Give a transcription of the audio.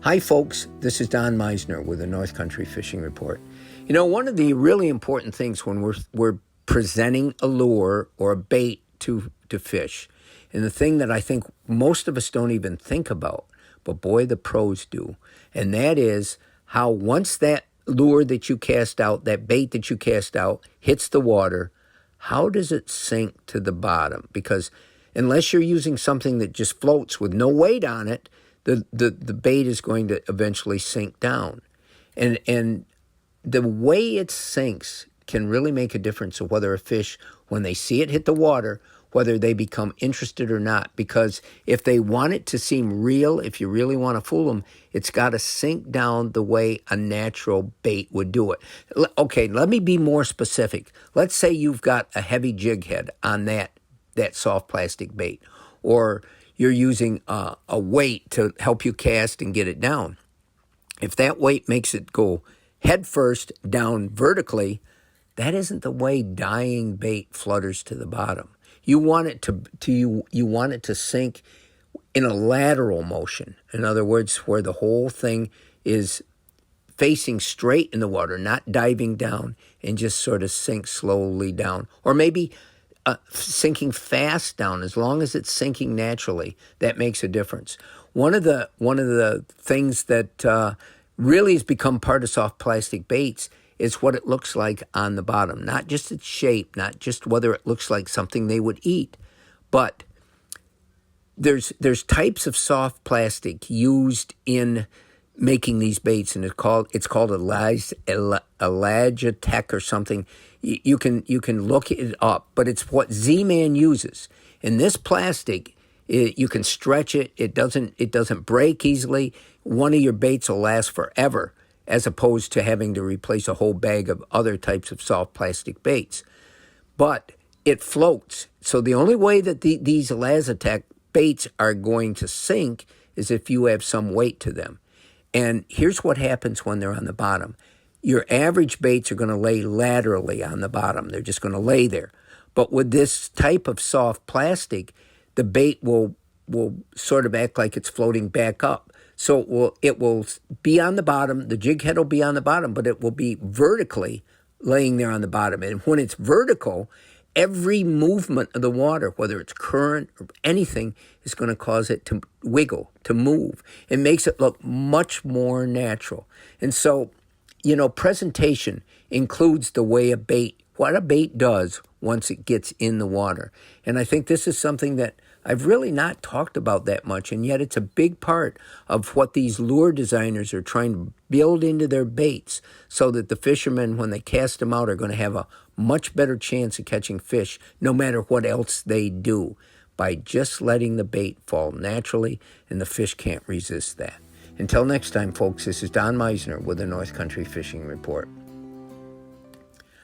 Hi folks, this is Don Meisner with the North Country Fishing Report. You know, one of the really important things when we're presenting a lure or a bait to fish, and the thing that I think most of us don't even think about, but boy, the pros do, and that is how once that lure that you cast out, that bait that you cast out, hits the water, how does it sink to the bottom? Because unless you're using something that just floats with no weight on it, the bait is going to eventually sink down. And the way it sinks can really make a difference of whether a fish, when they see it hit the water, whether they become interested or not. Because if they want it to seem real, if you really want to fool them, it's got to sink down the way a natural bait would do it. Okay, let me be more specific. Let's say you've got a heavy jig head on that soft plastic bait, or you're using a weight to help you cast and get it down. If that weight makes it go head first down vertically, that isn't the way dying bait flutters to the bottom. You want it you want it to sink in a lateral motion. In other words, where the whole thing is facing straight in the water, not diving down, and just sort of sink slowly down. Or maybe sinking fast down. As long as it's sinking naturally, that makes a difference. One of the things that really has become part of soft plastic baits is what it looks like on the bottom. Not just its shape, not just whether it looks like something they would eat, but there's types of soft plastic used in making these baits, and it's called Elagitech or something. You can look it up, but it's what Z-Man uses. And this plastic, you can stretch it. It doesn't break easily. One of your baits will last forever, as opposed to having to replace a whole bag of other types of soft plastic baits. But it floats. So the only way that these Elagitech baits are going to sink is if you have some weight to them. And here's what happens when they're on the bottom. Your average baits are going to lay laterally on the bottom. They're just going to lay there. But with this type of soft plastic, the bait will sort of act like it's floating back up. So it will be on the bottom. The jig head will be on the bottom, but it will be vertically laying there on the bottom. And when it's vertical, every movement of the water, whether it's current or anything, is going to cause it to wiggle, to move. It makes it look much more natural. And so, you know, presentation includes the way what a bait does once it gets in the water. And I think this is something that I've really not talked about that much, and yet it's a big part of what these lure designers are trying to build into their baits so that the fishermen, when they cast them out, are going to have a much better chance of catching fish no matter what else they do, by just letting the bait fall naturally, and the fish can't resist that. Until next time, folks, this is Don Meisner with the North Country Fishing Report.